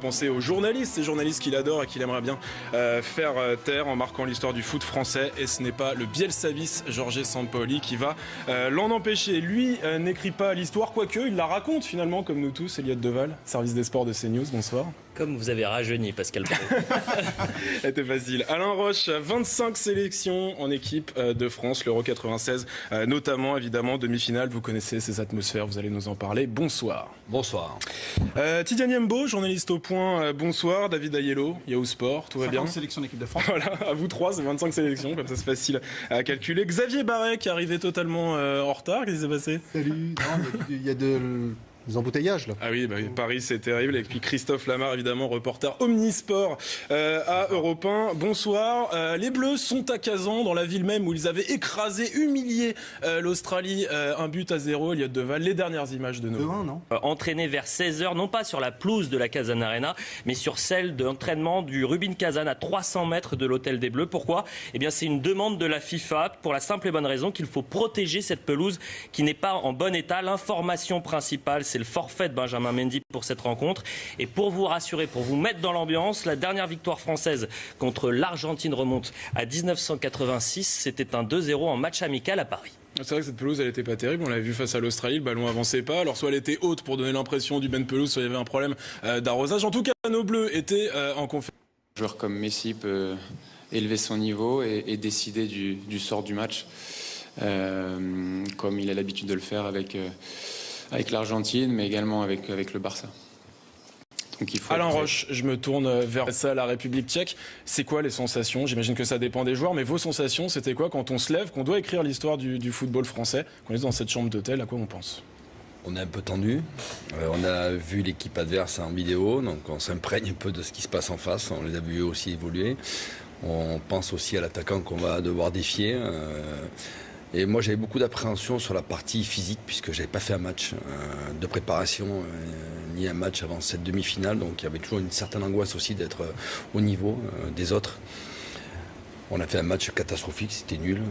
Penser aux journalistes, ces journalistes qu'il adore et qu'il aimerait bien faire taire en marquant l'histoire du foot français. Et ce n'est pas le Bielsavis Jorge Sampaoli qui va l'en empêcher. Lui n'écrit pas l'histoire, quoique il la raconte finalement, comme nous tous. Elliot Deval, service des sports de CNews, bonsoir. Comme vous avez rajeuni, Pascal Praud. C'était facile. Alain Roche, 25 sélections en équipe de France, l'Euro 96, notamment évidemment demi-finale. Vous connaissez ces atmosphères, vous allez nous en parler. Bonsoir. Bonsoir. Tidiane Yembo, journaliste au Point, bonsoir. David Aiello, Yahoo Sport, tout va bien? 50 sélections d'équipe de France. Voilà, à vous trois, c'est 25 sélections, comme ça c'est facile à calculer. Xavier Barret qui arrivait totalement en retard, qu'est-ce qui s'est passé? Salut, il y a des embouteillages là. Ah oui, Paris c'est terrible. Et puis Christophe Lamar, évidemment, reporter omnisport à Europe 1. Bonsoir. Les Bleus sont à Kazan, dans la ville même où ils avaient écrasé, humilié l'Australie, 1-0. Elliot Deval, les dernières images de nos. Non Entraîné vers 16h, non pas sur la pelouse de la Kazan Arena, mais sur celle d'entraînement du Rubin Kazan à 300 mètres de l'hôtel des Bleus. Pourquoi ? Eh bien, c'est une demande de la FIFA pour la simple et bonne raison qu'il faut protéger cette pelouse qui n'est pas en bon état. L'information principale, c'est le forfait de Benjamin Mendy pour cette rencontre. Et pour vous rassurer, pour vous mettre dans l'ambiance, la dernière victoire française contre l'Argentine remonte à 1986. C'était un 2-0 en match amical à Paris. C'est vrai que cette pelouse, elle n'était pas terrible. On l'avait vu face à l'Australie, le ballon avançait pas. Alors soit elle était haute pour donner l'impression du ben pelouse, soit il y avait un problème d'arrosage. En tout cas, nos Bleus étaient en conférence. Un joueur comme Messi peut élever son niveau et décider du sort du match, comme il a l'habitude de le faire avec l'Argentine, mais également avec le Barça. Donc, Alain Roche, je me tourne vers ça, la République tchèque. C'est quoi les sensations? J'imagine que ça dépend des joueurs, mais vos sensations, c'était quoi quand on se lève, qu'on doit écrire l'histoire du football français, qu'on est dans cette chambre d'hôtel, à quoi on pense? On est un peu tendu. On a vu l'équipe adverse en vidéo, donc on s'imprègne un peu de ce qui se passe en face. On les a vus aussi évoluer. On pense aussi à l'attaquant qu'on va devoir défier. Et moi, j'avais beaucoup d'appréhension sur la partie physique, puisque j'avais pas fait un match de préparation, ni un match avant cette demi-finale. Donc il y avait toujours une certaine angoisse aussi d'être au niveau des autres. On a fait un match catastrophique, c'était nul.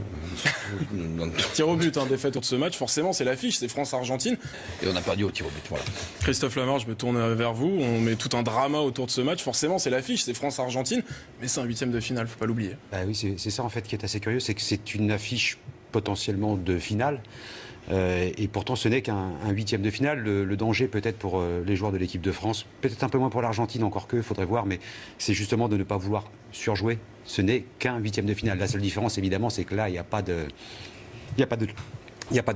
Tir au but, défaite de ce match, forcément c'est l'affiche, c'est France-Argentine. Et on a perdu au tir au but, voilà. Christophe Lamar, je me tourne vers vous, on met tout un drama autour de ce match, forcément c'est l'affiche, c'est France-Argentine, mais c'est un 8e de finale, faut pas l'oublier. Bah oui, c'est ça en fait qui est assez curieux, c'est que c'est une affiche potentiellement de finale. Et pourtant ce n'est qu'un 8e de finale. Le danger peut-être pour les joueurs de l'équipe de France, peut-être un peu moins pour l'Argentine, encore que, il faudrait voir, mais c'est justement de ne pas vouloir surjouer. Ce n'est qu'un 8e de finale. La seule différence évidemment, c'est que là il n'y a pas de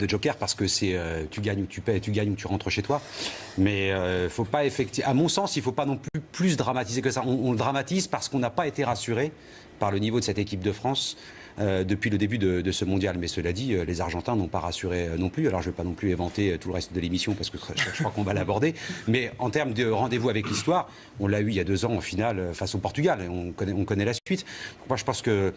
joker, parce que c'est tu gagnes ou tu paies, tu gagnes ou tu rentres chez toi. Mais faut pas à mon sens, il ne faut pas non plus dramatiser que ça. On le dramatise parce qu'on n'a pas été rassuré par le niveau de cette équipe de France depuis le début de ce mondial. Mais cela dit, les Argentins n'ont pas rassuré non plus. Alors je ne vais pas non plus éventer tout le reste de l'émission parce que je crois qu'on va l'aborder. Mais en termes de rendez-vous avec l'histoire, on l'a eu il y a 2 ans en finale face au Portugal. Et on connaît la suite. Moi je pense que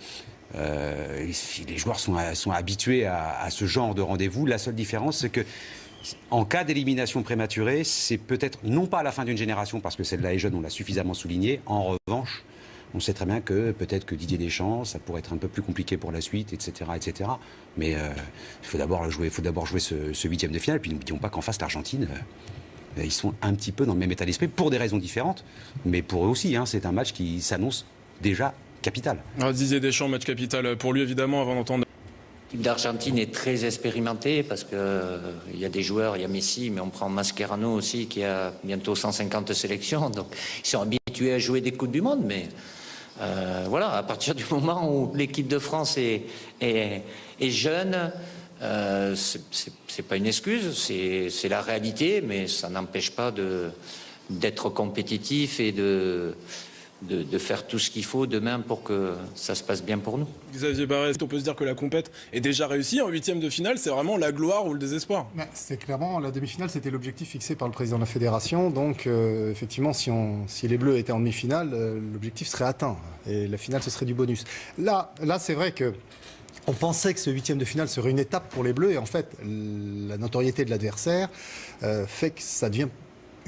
les joueurs sont habitués à ce genre de rendez-vous. La seule différence, c'est que en cas d'élimination prématurée, c'est peut-être non pas à la fin d'une génération, parce que celle-là est jeune, on l'a suffisamment souligné. En revanche, on sait très bien que peut-être que Didier Deschamps, ça pourrait être un peu plus compliqué pour la suite, etc. etc. Mais il faut d'abord jouer ce 8e de finale. Et puis n'oublions pas qu'en face, l'Argentine, ils sont un petit peu dans le même état d'esprit, pour des raisons différentes. Mais pour eux aussi, c'est un match qui s'annonce déjà capital. Alors, Didier Deschamps, match capital pour lui évidemment, avant d'entendre. L'équipe d'Argentine est très expérimentée parce qu'il y a des joueurs, il y a Messi, mais on prend Mascherano aussi qui a bientôt 150 sélections. Donc ils sont habitués à jouer des Coupes du Monde, mais voilà, à partir du moment où l'équipe de France est jeune, c'est pas une excuse, c'est la réalité, mais ça n'empêche pas d'être compétitif et de faire tout ce qu'il faut demain pour que ça se passe bien pour nous. Xavier Barret, on peut se dire que la compète est déjà réussie. En 8e de finale, c'est vraiment la gloire ou le désespoir? C'est clairement, la demi-finale, c'était l'objectif fixé par le président de la fédération. Donc effectivement, si les Bleus étaient en demi-finale, l'objectif serait atteint. Et la finale, ce serait du bonus. Là c'est vrai que on pensait que ce 8e de finale serait une étape pour les Bleus. Et en fait, la notoriété de l'adversaire fait que ça devient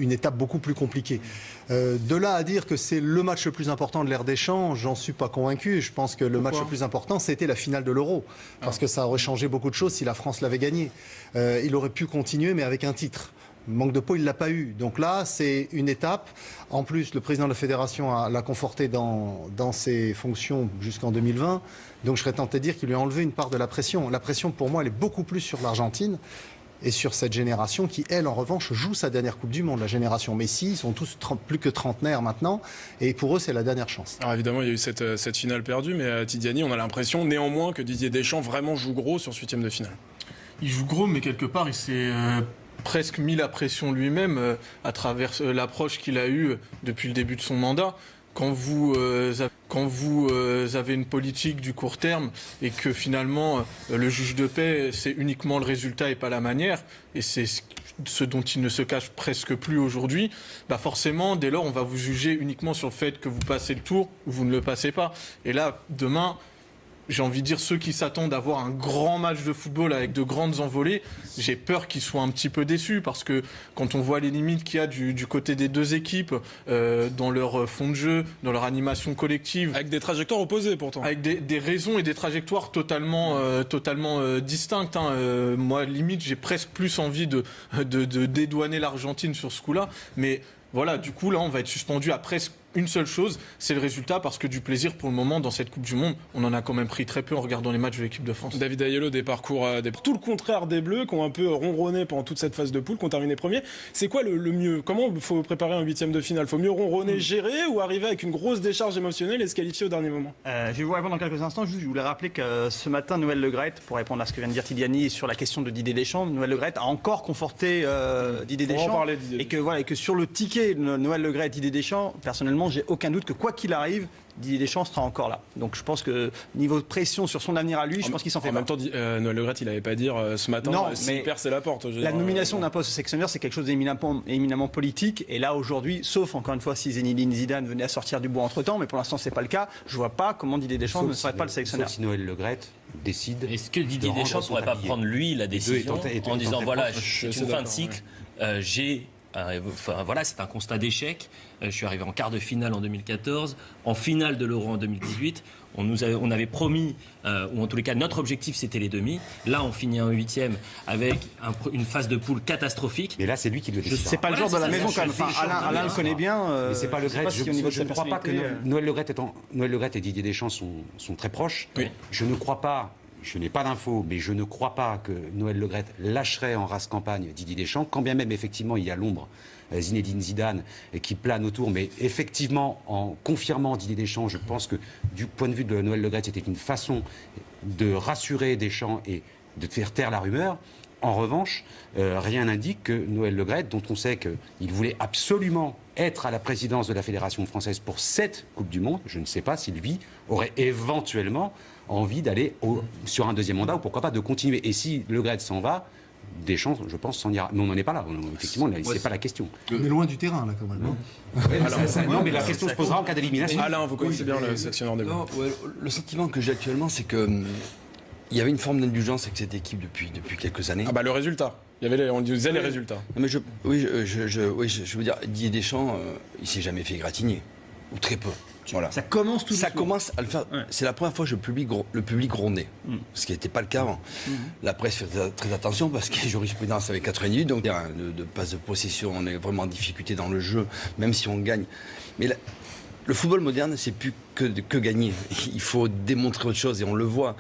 une étape beaucoup plus compliquée. De là à dire que c'est le match le plus important de l'ère Deschamps, j'en suis pas convaincu. Je pense que le match le plus important, c'était la finale de l'Euro. Parce que ça aurait changé beaucoup de choses si la France l'avait gagné. Il aurait pu continuer, mais avec un titre. Manque de peau, il ne l'a pas eu. Donc là, c'est une étape. En plus, le président de la fédération l'a conforté dans ses fonctions jusqu'en 2020. Donc je serais tenté de dire qu'il lui a enlevé une part de la pression. La pression, pour moi, elle est beaucoup plus sur l'Argentine et sur cette génération qui, elle, en revanche, joue sa dernière Coupe du Monde. La génération Messi, ils sont tous plus que trentenaires maintenant. Et pour eux, c'est la dernière chance. Alors évidemment, il y a eu cette finale perdue, mais Tidiani, on a l'impression néanmoins que Didier Deschamps vraiment joue gros sur ce 8e de finale. Il joue gros, mais quelque part, il s'est presque mis la pression lui-même à travers l'approche qu'il a eue depuis le début de son mandat. Quand vous avez une politique du court terme et que finalement le juge de paix, c'est uniquement le résultat et pas la manière, et c'est ce dont il ne se cache presque plus aujourd'hui, bah forcément, dès lors, on va vous juger uniquement sur le fait que vous passez le tour ou vous ne le passez pas. Et là, demain, j'ai envie de dire, ceux qui s'attendent à voir un grand match de football avec de grandes envolées, j'ai peur qu'ils soient un petit peu déçus, parce que quand on voit les limites qu'il y a du côté des deux équipes, dans leur fond de jeu, dans leur animation collective... Avec des trajectoires opposées pourtant. Avec des raisons et des trajectoires totalement distinctes. Moi, limite, j'ai presque plus envie de dédouaner l'Argentine sur ce coup-là, mais... Voilà, du coup, là, on va être suspendu à presque une seule chose, c'est le résultat, parce que du plaisir, pour le moment, dans cette Coupe du Monde, on en a quand même pris très peu en regardant les matchs de l'équipe de France. David Ayello, des parcours tout le contraire des Bleus, qui ont un peu ronronné pendant toute cette phase de poule, qui ont terminé premier. C'est quoi le mieux? Comment il faut préparer un 8e de finale? Faut mieux ronronner, gérer, ou arriver avec une grosse décharge émotionnelle et se qualifier au dernier moment? Je vais vous répondre dans quelques instants. Juste, je voulais rappeler que ce matin, Noël Le Graët, pour répondre à ce que vient de dire Tidiani sur la question de Didier Deschamps, Noël Le Graët a encore conforté Didier Deschamps. Et que sur le ticket Noël Le Graët, Didier Deschamps, personnellement, j'ai aucun doute que quoi qu'il arrive, Didier Deschamps sera encore là. Donc je pense que niveau de pression sur son avenir à lui, je pense qu'il s'en fait pas. En même temps, Noël Le Graët, il n'avait pas à dire ce matin, s'il perd, c'est la porte. La nomination d'un poste de sélectionneur, c'est quelque chose d'éminemment politique. Et là, aujourd'hui, sauf encore une fois si Zinedine Zidane venait à sortir du bois entre-temps, mais pour l'instant, c'est pas le cas. Je vois pas comment Didier Deschamps ne serait pas le sélectionneur. Sauf si Noël Le Graët décide. Est-ce que Didier Deschamps ne pourrait pas prendre lui la décision en disant voilà, c'est une fin de cycle, voilà, c'est un constat d'échec. Je suis arrivé en quart de finale en 2014, en finale de l'Euro en 2018. On avait promis, ou en tous les cas, notre objectif, c'était les demi. Là, on finit en 8e avec une phase de poule catastrophique. Mais là, c'est lui qui le décide. C'est pas le genre de la maison quand même. Alain le connaît bien. Mais c'est pas Le Graët. Je ne crois pas que Noël Le Graët et Didier Deschamps sont très proches. Oui. Je ne crois pas. Je n'ai pas d'infos, mais je ne crois pas que Noël Le Graët lâcherait en race campagne Didier Deschamps, quand bien même effectivement il y a l'ombre Zinedine Zidane qui plane autour, mais effectivement en confirmant Didier Deschamps, je pense que du point de vue de Noël Le Graët, c'était une façon de rassurer Deschamps et de faire taire la rumeur. En revanche, rien n'indique que Noël Le Graët, dont on sait qu'il voulait absolument être à la présidence de la Fédération française pour cette Coupe du Monde, je ne sais pas si lui aurait éventuellement envie d'aller sur un deuxième mandat, ou pourquoi pas de continuer. Et si Le Graët s'en va, Deschamps, je pense, s'en ira. Mais on n'en est pas là. Effectivement, c'est pas la question. On est loin du terrain, là, quand même. Non, mais la question se posera en cas d'élimination. Alain, vous connaissez bien le sectionneur des Bleus. Le sentiment que j'ai actuellement, c'est que il y avait une forme d'indulgence avec cette équipe depuis quelques années. Ah bah le résultat. On disait les résultats. Non, mais je veux dire, Didier Deschamps, il s'est jamais fait égratigner, ou très peu. Voilà. Ça commence tout Ça commence à le faire. Ouais. C'est la première fois que le public grondait, ce qui n'était pas le cas avant. La presse fait très attention parce qu'il y a jurisprudence avec 98, donc de passe de possession, on est vraiment en difficulté dans le jeu, même si on gagne. Mais le football moderne, c'est plus que gagner. Il faut démontrer autre chose et on le voit.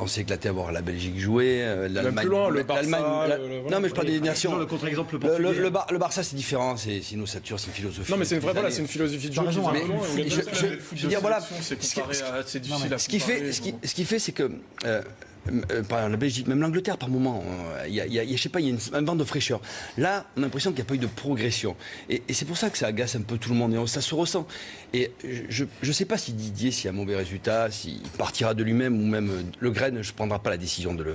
On s'est éclaté à voir la Belgique jouer, l'Allemagne. Plus loin, le Barça. Non, mais je parle des nations. Le contre-exemple, le Barça, c'est différent. C'est une ossature, c'est une philosophie. Non, mais c'est une philosophie de jeu. Je veux dire, voilà. Ce qui fait, c'est que. Par la Belgique, même l'Angleterre par moment, je sais pas, il y a un vent de fraîcheur. Là, on a l'impression qu'il n'y a pas eu de progression. Et c'est pour ça que ça agace un peu tout le monde, et ça se ressent. Et je ne sais pas si Didier, s'il y a un mauvais résultat, s'il partira de lui-même, ou même Le Graët ne prendra pas la décision de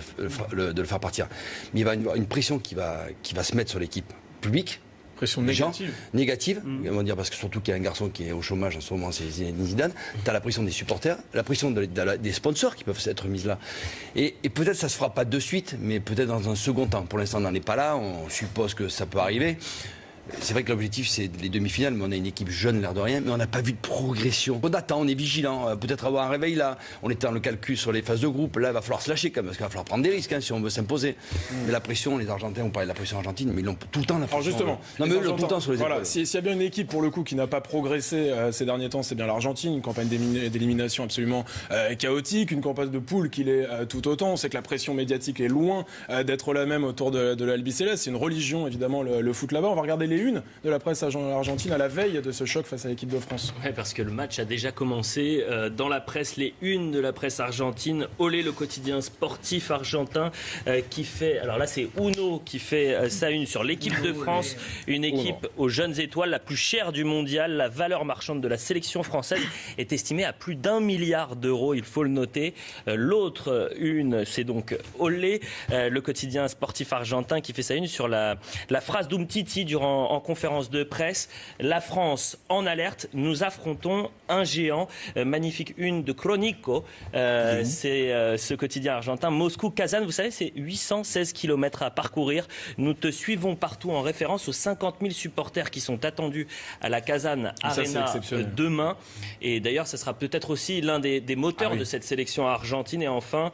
le faire partir. Mais il va y avoir une pression qui va se mettre sur l'équipe publique. Pression négative. On va dire, parce que surtout qu'il y a un garçon qui est au chômage en ce moment, c'est Zinedine Zidane. Tu as la pression des supporters, la pression des sponsors qui peuvent être mises là. Et peut-être ça ne se fera pas de suite, mais peut-être dans un second temps. Pour l'instant, on n'en est pas là, on suppose que ça peut arriver. C'est vrai que l'objectif, c'est les demi-finales, mais on a une équipe jeune, l'air de rien, mais on n'a pas vu de progression. On attend, on est vigilant, peut-être avoir un réveil là. On est dans le calcul sur les phases de groupe. Là, il va falloir se lâcher quand même, parce qu'il va falloir prendre des risques si on veut s'imposer. Mais la pression, les Argentins, on parlait de la pression argentine, mais ils l'ont tout le temps la pression. Alors justement, non, mais tout le temps sur les épaules. Voilà, s'il y a bien une équipe pour le coup qui n'a pas progressé ces derniers temps, c'est bien l'Argentine. Une campagne d'élimination absolument chaotique, une campagne de poule qui l'est tout autant. On sait que la pression médiatique est loin d'être la même autour de l'Albiceleste. C'est une religion évidemment le foot là-bas. On va regarder les unes de la presse argentine à la veille de ce choc face à l'équipe de France. Ouais, parce que le match a déjà commencé. Dans la presse, les unes de la presse argentine. Olé, le quotidien sportif argentin qui fait... Alors là, c'est Uno qui fait sa une sur l'équipe de France. Une équipe aux jeunes étoiles, la plus chère du mondial. La valeur marchande de la sélection française est estimée à plus d'1 milliard d'euros, il faut le noter. L'autre une, c'est donc Olé, le quotidien sportif argentin qui fait sa une sur la phrase d'Umtiti en conférence de presse. La France en alerte, nous affrontons un géant. Magnifique une de Chronico. C'est ce quotidien argentin. Moscou-Kazan, vous savez, c'est 816 km à parcourir. Nous te suivons partout en référence aux 50 000 supporters qui sont attendus à la Kazan Arena demain. Et d'ailleurs, ça sera peut-être aussi l'un des moteurs de cette sélection argentine. Et enfin,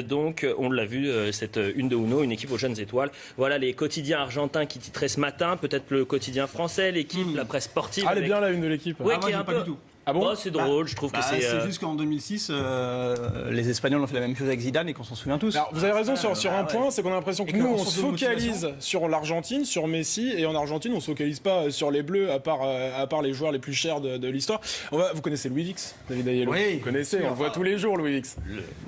donc, on l'a vu, cette une de Uno, une équipe aux jeunes étoiles. Voilà les quotidiens argentins qui titraient ce matin. Peut-être le quotidien français, l'équipe, la presse sportive. Elle est bien la une de l'équipe. Oui, qui est un peu... pas du tout. Ah bon c'est drôle, je trouve que c'est... C'est juste qu'en 2006, les Espagnols ont fait la même chose avec Zidane et qu'on s'en souvient tous. Alors, vous avez raison sur un point, c'est qu'on a l'impression que nous, on se focalise sur l'Argentine, sur Messi, et en Argentine, on ne se focalise pas sur les Bleus, à part les joueurs les plus chers de l'histoire. Vous connaissez Louis Vix, David Ayello? Oui. Vous connaissez, on le voit tous les jours, Louis Vix.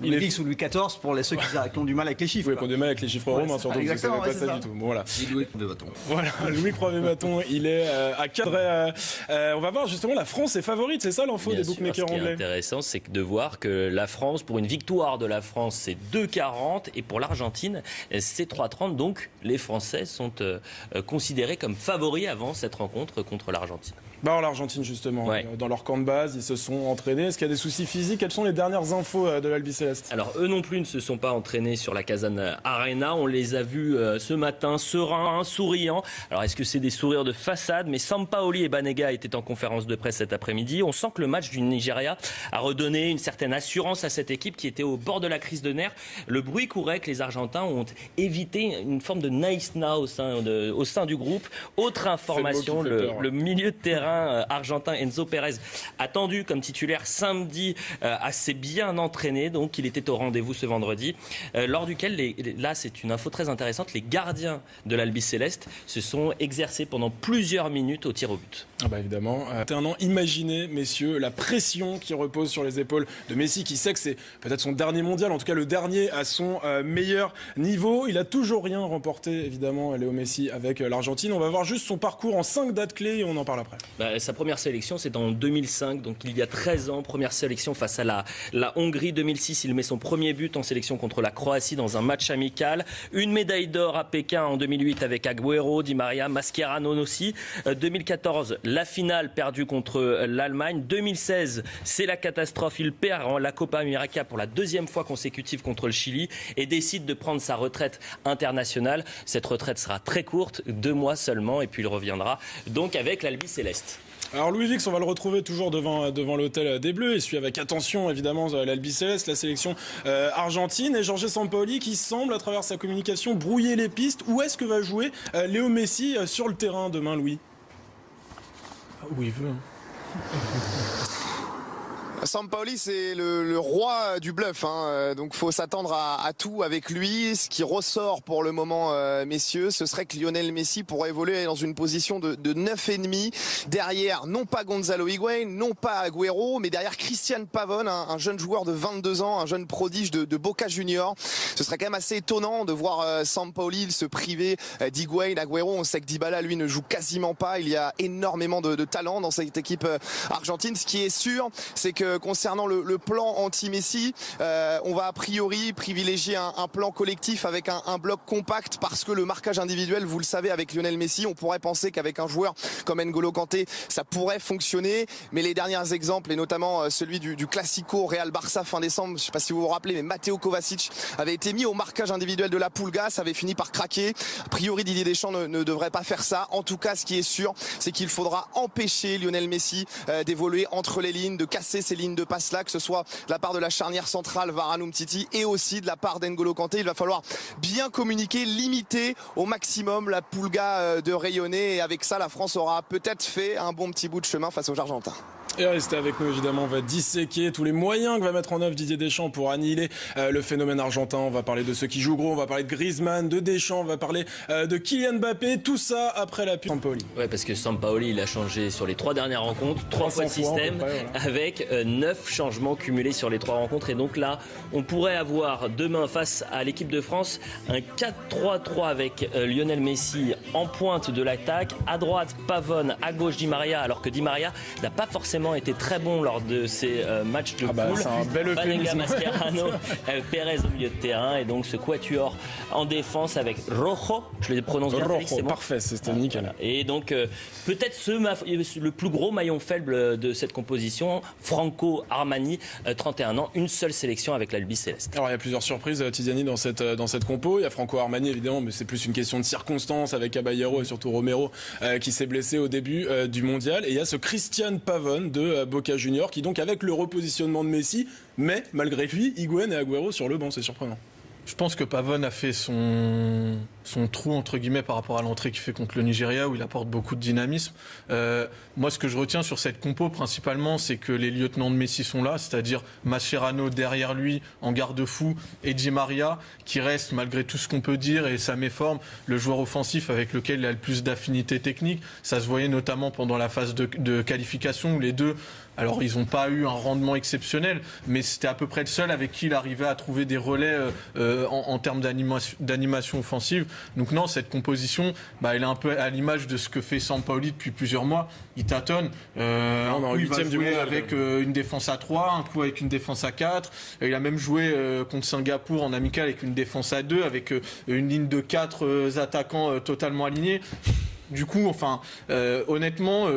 Louis Vix ou Louis XIV, pour ceux qui ont du mal avec les chiffres. Oui, qui ont du mal avec les chiffres romains, surtout, parce que ça ne pas ça du tout. Bon, voilà. Louis Croix-Bâton. Voilà, Louis Croix-Bâton, il est à cadrer. On va voir justement, la France est favorite, c'est ça l'info des bookmakers? Ce qui est intéressant, c'est de voir que la France, pour une victoire de la France, c'est 2,40 et pour l'Argentine, c'est 3,30. Donc les Français sont considérés comme favoris avant cette rencontre contre l'Argentine. Alors l'Argentine justement, dans leur camp de base, ils se sont entraînés. Est-ce qu'il y a des soucis physiques? Quelles sont les dernières infos de l'Albiceleste? Alors eux non plus ne se sont pas entraînés sur la Kazan Arena. On les a vus ce matin sereins, souriants. Alors est-ce que c'est des sourires de façade? Mais Sampaoli et Banega étaient en conférence de presse cet après-midi. On sent que le match du Nigeria a redonné une certaine assurance à cette équipe qui était au bord de la crise de nerfs. Le bruit courait que les Argentins ont évité une forme de nice now au sein du groupe. Autre information, le milieu de terrain argentin Enzo Pérez attendu comme titulaire samedi, assez bien entraîné, donc il était au rendez-vous ce vendredi, lors duquel, là c'est une info très intéressante, les gardiens de l'Albiceleste se sont exercés pendant plusieurs minutes au tir au but. Évidemment, imaginez messieurs la pression qui repose sur les épaules de Messi, qui sait que c'est peut-être son dernier mondial, en tout cas le dernier à son meilleur niveau. Il a toujours rien remporté évidemment, Léo Messi, avec l'Argentine. On va voir juste son parcours en 5 dates clés et on en parle après. Sa première sélection, c'est en 2005, donc il y a 13 ans. Première sélection face à la Hongrie. 2006, il met son premier but en sélection contre la Croatie dans un match amical. Une médaille d'or à Pékin en 2008 avec Agüero, Di Maria, Mascherano aussi. 2014, la finale perdue contre l'Allemagne. 2016, c'est la catastrophe. Il perd la Copa América pour la deuxième fois consécutive contre le Chili et décide de prendre sa retraite internationale. Cette retraite sera très courte, 2 mois seulement, et puis il reviendra donc avec l'Albiceleste. Alors Louis Vix, on va le retrouver toujours devant l'hôtel des Bleus et suit avec attention évidemment l'Albiceleste, la sélection argentine, et Jorge Sampaoli qui semble à travers sa communication brouiller les pistes. Où est-ce que va jouer Léo Messi sur le terrain demain, Louis? Où il veut. Sampaoli, c'est le roi du bluff, donc faut s'attendre à tout avec lui. Ce qui ressort pour le moment, messieurs, ce serait que Lionel Messi pourrait évoluer dans une position de 9,5 derrière, non pas Gonzalo Higuaín, non pas Agüero, mais derrière Christian Pavón, un jeune joueur de 22 ans, un jeune prodige de Boca Juniors. Ce serait quand même assez étonnant de voir Sampaoli se priver d'Higuaín, Agüero. On sait que Dybala, lui, ne joue quasiment pas. Il y a énormément de talent dans cette équipe argentine. Ce qui est sûr, c'est que concernant le plan anti-Messi, on va a priori privilégier un plan collectif avec un bloc compact parce que le marquage individuel, vous le savez, avec Lionel Messi, on pourrait penser qu'avec un joueur comme N'Golo Kanté, ça pourrait fonctionner. Mais les derniers exemples, et notamment celui du Classico Real-Barça fin décembre, je ne sais pas si vous vous rappelez, mais Matteo Kovacic avait été mis au marquage individuel de la Pulga, ça avait fini par craquer. A priori, Didier Deschamps ne devrait pas faire ça. En tout cas, ce qui est sûr, c'est qu'il faudra empêcher Lionel Messi d'évoluer entre les lignes, de casser ces lignes de passe-là, que ce soit de la part de la charnière centrale Varane Umtiti et aussi de la part d'N'Golo Kanté. Il va falloir bien communiquer, limiter au maximum la Pulga de rayonner, et avec ça, la France aura peut-être fait un bon petit bout de chemin face aux Argentins. Et restez avec nous, évidemment, on va disséquer tous les moyens que va mettre en œuvre Didier Deschamps pour annihiler le phénomène argentin. On va parler de ceux qui jouent gros, on va parler de Griezmann, de Deschamps, on va parler de Kylian Mbappé, tout ça après la pub Sampaoli. Ouais, parce que Sampaoli, il a changé sur les 3 dernières rencontres, 3 fois de système, avec 9 changements cumulés sur les 3 rencontres. Et donc là, on pourrait avoir demain face à l'équipe de France un 4-3-3 avec Lionel Messi en pointe de l'attaque, à droite Pavone, à gauche Di Maria, alors que Di Maria n'a pas forcément été très bon lors de ces matchs de poule. C'est un bel euphémisme. Mascherano, Pérez au milieu de terrain, et donc ce quatuor en défense avec Rojo, je le prononce bien, Félix, c'est bon. Parfait, c'était nickel. Voilà. Et donc peut-être le plus gros maillon faible de cette composition, Franco Armani, 31 ans, une seule sélection avec l'Albi Céleste. Alors il y a plusieurs surprises, Tiziani, dans cette compo. Il y a Franco Armani évidemment, mais c'est plus une question de circonstances avec Caballero et surtout Romero qui s'est blessé au début du mondial. Et il y a ce Christian Pavone de Boca Juniors qui, donc, avec le repositionnement de Messi, mais malgré lui Higuaín et Agüero sur le banc. C'est surprenant. Je pense que Pavone a fait son trou, entre guillemets, par rapport à l'entrée qu'il fait contre le Nigeria, où il apporte beaucoup de dynamisme. Moi, ce que je retiens sur cette compo, principalement, c'est que les lieutenants de Messi sont là, c'est-à-dire Mascherano derrière lui, en garde-fou, et Di Maria, qui reste, malgré tout ce qu'on peut dire, et sa méforme, le joueur offensif avec lequel il a le plus d'affinité technique. Ça se voyait notamment pendant la phase de qualification, où les deux... Alors, ils n'ont pas eu un rendement exceptionnel, mais c'était à peu près le seul avec qui il arrivait à trouver des relais en termes d'animation offensive. Donc non, cette composition, elle est un peu à l'image de ce que fait Sampaoli depuis plusieurs mois. Il tâtonne. Un coup, il va jouer avec une défense à 3, un coup avec une défense à 4. Il a même joué contre Singapour en amical avec une défense à 2, avec une ligne de 4 attaquants totalement alignés. Du coup, honnêtement...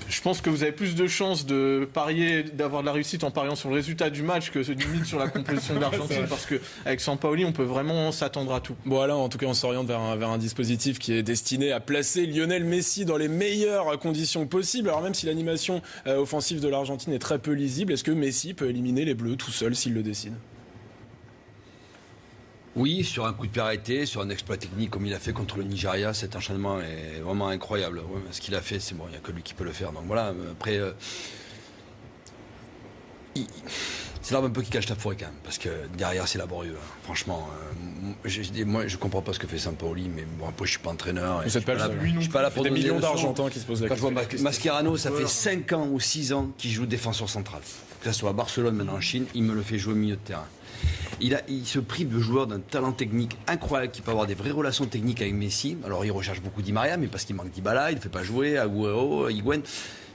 je pense que vous avez plus de chances de parier, d'avoir de la réussite en pariant sur le résultat du match que limite sur la composition de l'Argentine, parce qu'avec Sampaoli, on peut vraiment s'attendre à tout. Bon, là, en tout cas, on s'oriente vers un dispositif qui est destiné à placer Lionel Messi dans les meilleures conditions possibles. Alors, même si l'animation offensive de l'Argentine est très peu lisible, est-ce que Messi peut éliminer les Bleus tout seul s'il le décide ? Oui, sur un coup de pied arrêté, sur un exploit technique comme il a fait contre le Nigeria, cet enchaînement est vraiment incroyable. Ouais, ce qu'il a fait, c'est bon, il n'y a que lui qui peut le faire. Donc voilà, après, c'est l'arbre un peu qui cache la forêt quand même, parce que derrière c'est laborieux. Hein. Franchement, moi je comprends pas ce que fait Sampaoli, mais bon, après je suis pas entraîneur. Je suis pas là pour des millions d'Argentins qui se posent la question. Quand je vois Mascherano, ça fait 5 ans ou 6 ans qu'il joue défenseur central. Que ce soit à Barcelone, maintenant en Chine, il me le fait jouer au milieu de terrain. Il se prive de joueurs d'un talent technique incroyable qui peut avoir des vraies relations techniques avec Messi. Alors il recherche beaucoup Di Maria, mais parce qu'il manque Dybala, il ne fait pas jouer Agüero, Higuaín.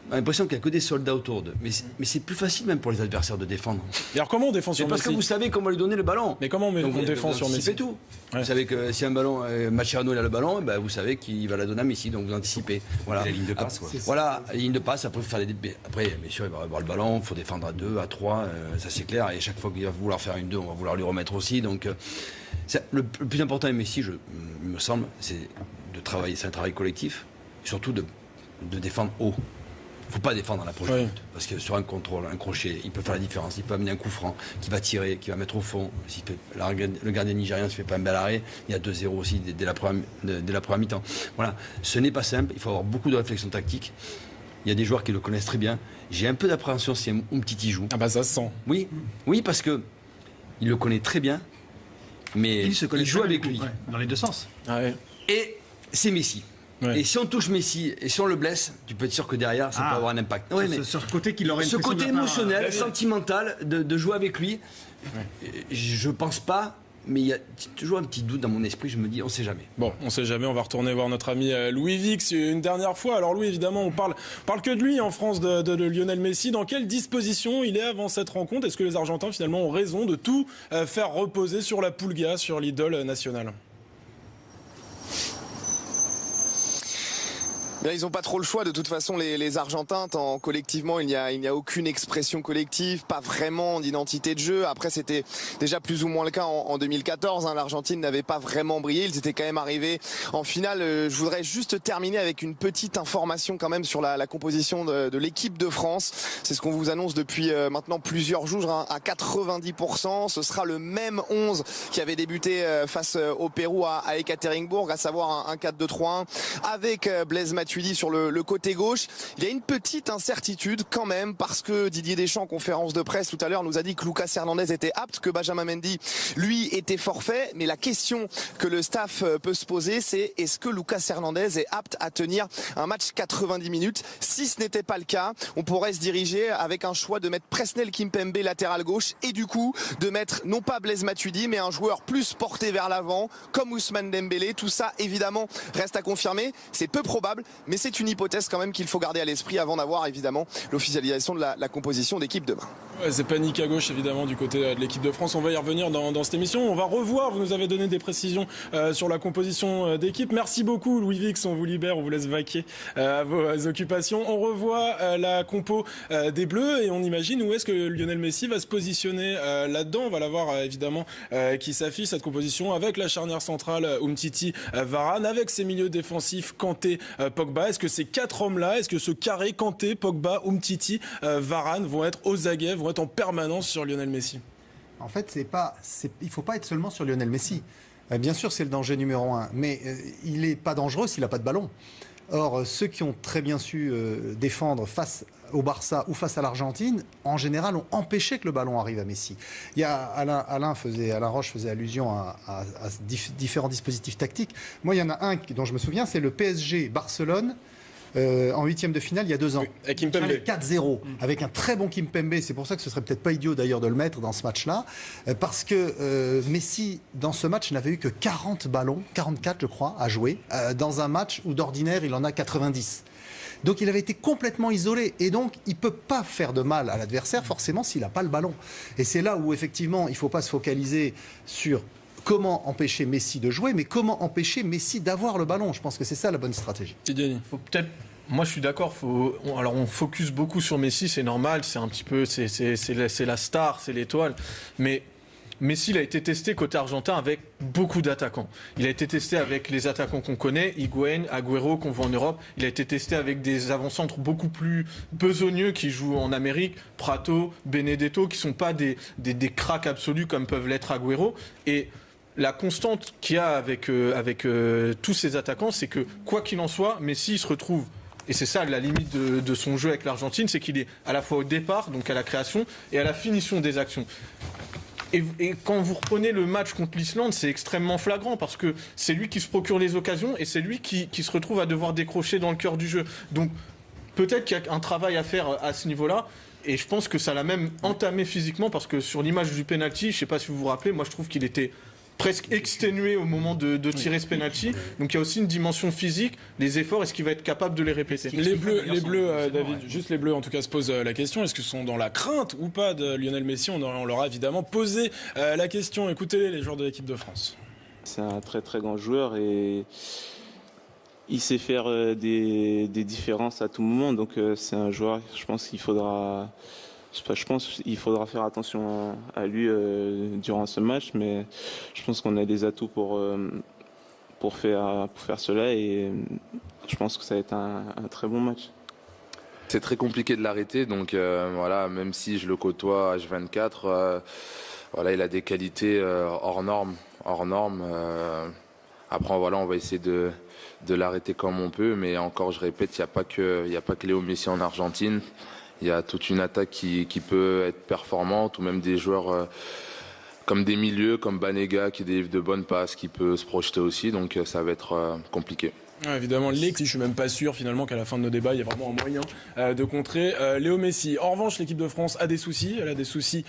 On a l'impression qu'il n'y a que des soldats autour d'eux. Mais c'est plus facile même pour les adversaires de défendre. Et alors comment on défend sur Messi ? Parce que vous savez comment lui donner le ballon. Mais comment on défend sur Messi ? C'est tout. Ouais. Vous savez que si un ballon, Mascherano a le ballon, vous savez qu'il va la donner à Messi, donc vous anticipez. Voilà. La ligne de passe. Voilà, la ligne de passe, après, faire après, bien sûr, il va avoir le ballon, il faut défendre à 2, à 3, ça c'est clair. Et chaque fois qu'il va vouloir faire une 2, on va vouloir lui remettre aussi. Donc le plus important avec Messi, il me semble, c'est de travailler, c'est un travail collectif, surtout de défendre haut. Il ne faut pas défendre à l'approche du but, parce que sur un contrôle, un crochet, il peut faire la différence. Il peut amener un coup franc qui va tirer, qui va mettre au fond. Le gardien nigérien ne se fait pas un bel arrêt. Il y a 2-0 aussi dès la première mi-temps. Voilà. Ce n'est pas simple. Il faut avoir beaucoup de réflexion tactique. Il y a des joueurs qui le connaissent très bien. J'ai un peu d'appréhension si Umtiti joue. Ah bah ça se sent. Oui, parce que il le connaît très bien, mais il joue avec lui. Ouais, dans les deux sens. Ah ouais. Et c'est Messi. Ouais. Et si on touche Messi et si on le blesse, tu peux être sûr que derrière ça peut avoir un impact. Ouais, mais sur ce côté qu'il aurait ce côté émotionnel, sentimental de jouer avec lui, je pense pas Mais il y a toujours un petit doute dans mon esprit, je me dis, on ne sait jamais. Bon, on ne sait jamais, on va retourner voir notre ami Louis Vix une dernière fois. Alors Louis, évidemment, on parle que de lui en France, de Lionel Messi. Dans quelle disposition il est avant cette rencontre? Est-ce que les Argentins, finalement, ont raison de tout faire reposer sur la Pulga, sur l'idole nationale? Bien, ils n'ont pas trop le choix de toute façon les Argentins, tant collectivement il n'y a aucune expression collective, pas vraiment d'identité de jeu. Après c'était déjà plus ou moins le cas en 2014, hein. L'Argentine n'avait pas vraiment brillé, ils étaient quand même arrivés en finale. Je voudrais juste terminer avec une petite information quand même sur la composition de l'équipe de France. C'est ce qu'on vous annonce depuis maintenant plusieurs jours, hein, à 90%. Ce sera le même 11 qui avait débuté face au Pérou à Ekaterinbourg, à savoir un 4-2-3-1 avec Blaise Matuidi sur le côté gauche. Il y a une petite incertitude quand même parce que Didier Deschamps, en conférence de presse tout à l'heure, nous a dit que Lucas Hernandez était apte, que Benjamin Mendy, lui, était forfait. Mais la question que le staff peut se poser, c'est est-ce que Lucas Hernandez est apte à tenir un match 90 minutes? Si ce n'était pas le cas, on pourrait se diriger avec un choix de mettre Presnel Kimpembe latéral gauche et du coup de mettre non pas Blaise Matuidi mais un joueur plus porté vers l'avant comme Ousmane Dembélé. Tout ça évidemment reste à confirmer, c'est peu probable, mais c'est une hypothèse quand même qu'il faut garder à l'esprit avant d'avoir évidemment l'officialisation de la composition d'équipe demain. Ouais, c'est panique à gauche évidemment du côté de l'équipe de France. On va y revenir dans cette émission. On va revoir, vous nous avez donné des précisions sur la composition d'équipe. Merci beaucoup Louis Vix, on vous libère, on vous laisse vaquer à vos occupations. On revoit la compo des Bleus et on imagine où est-ce que Lionel Messi va se positionner là-dedans. On va la voir évidemment qui s'affiche cette composition avec la charnière centrale Umtiti Varane, avec ses milieux défensifs Kanté Pogba. Est-ce que ces quatre hommes-là, est-ce que ce carré Kanté, Pogba, Umtiti, Varane vont être aux aguets, vont être en permanence sur Lionel Messi? En fait, il ne faut pas être seulement sur Lionel Messi. Bien sûr, c'est le danger numéro 1, mais il n'est pas dangereux s'il n'a pas de ballon. Or, ceux qui ont très bien su défendre face au Barça ou face à l'Argentine, en général, ont empêché que le ballon arrive à Messi. Il y a Alain Roche faisait allusion à différents dispositifs tactiques. Moi, il y en a un dont je me souviens, c'est le PSG Barcelone. En huitième de finale il y a 2 ans. Avec Kimpembe. 4-0, avec un très bon Kimpembe. C'est pour ça que ce serait peut-être pas idiot d'ailleurs de le mettre dans ce match-là, parce que Messi dans ce match n'avait eu que 40 ballons, 44 je crois, à jouer, dans un match où d'ordinaire il en a 90. Donc il avait été complètement isolé et donc il ne peut pas faire de mal à l'adversaire forcément s'il n'a pas le ballon. Et c'est là où effectivement il ne faut pas se focaliser sur comment empêcher Messi de jouer, mais comment empêcher Messi d'avoir le ballon. Je pense que c'est ça la bonne stratégie. Faut peut-être. Moi, je suis d'accord. Alors, on focus beaucoup sur Messi, c'est normal. C'est un petit peu, c'est la star, c'est l'étoile. Mais Messi, il a été testé côté argentin avec beaucoup d'attaquants. Il a été testé avec les attaquants qu'on connaît, Higuaín, Agüero, qu'on voit en Europe. Il a été testé avec des avant-centres beaucoup plus besogneux qui jouent en Amérique, Prato, Benedetto, qui sont pas des cracks absolus comme peuvent l'être Agüero. Et la constante qu'il y a avec tous ces attaquants, c'est que quoi qu'il en soit, Messi se retrouve, et c'est ça la limite de son jeu avec l'Argentine, c'est qu'il est à la fois au départ, donc à la création, et à la finition des actions. Et quand vous reprenez le match contre l'Islande, c'est extrêmement flagrant parce que c'est lui qui se procure les occasions et c'est lui qui se retrouve à devoir décrocher dans le cœur du jeu. Donc peut-être qu'il y a un travail à faire à ce niveau-là. Et je pense que ça l'a même entamé physiquement parce que sur l'image du penalty, je ne sais pas si vous vous rappelez, moi je trouve qu'il était presque exténué au moment de tirer ce penalty. Donc il y a aussi une dimension physique, les efforts, est-ce qu'il va être capable de les répéter? Les Bleus, David, juste les Bleus en tout cas se posent la question, est-ce qu'ils sont dans la crainte ou pas de Lionel Messi? On leur a évidemment posé la question. Écoutez les joueurs de l'équipe de France. C'est un très très grand joueur et il sait faire des différences à tout moment. Donc c'est un joueur, je pense qu'il faudra faire attention à lui durant ce match, mais je pense qu'on a des atouts pour faire cela et je pense que ça va être un très bon match. C'est très compliqué de l'arrêter, donc voilà, même si je le côtoie H24, voilà, il a des qualités hors normes. Après, voilà, on va essayer de l'arrêter comme on peut, mais encore, je répète, il n'y a pas que Léo Messi en Argentine. Il y a toute une attaque qui peut être performante, ou même des joueurs comme des milieux, comme Banega, qui délivre de bonnes passes, qui peut se projeter aussi. Donc ça va être compliqué. Ouais, évidemment, je suis même pas sûr finalement qu'à la fin de nos débats, il y a vraiment un moyen de contrer Léo Messi. En revanche, l'équipe de France a des soucis. Elle a des soucis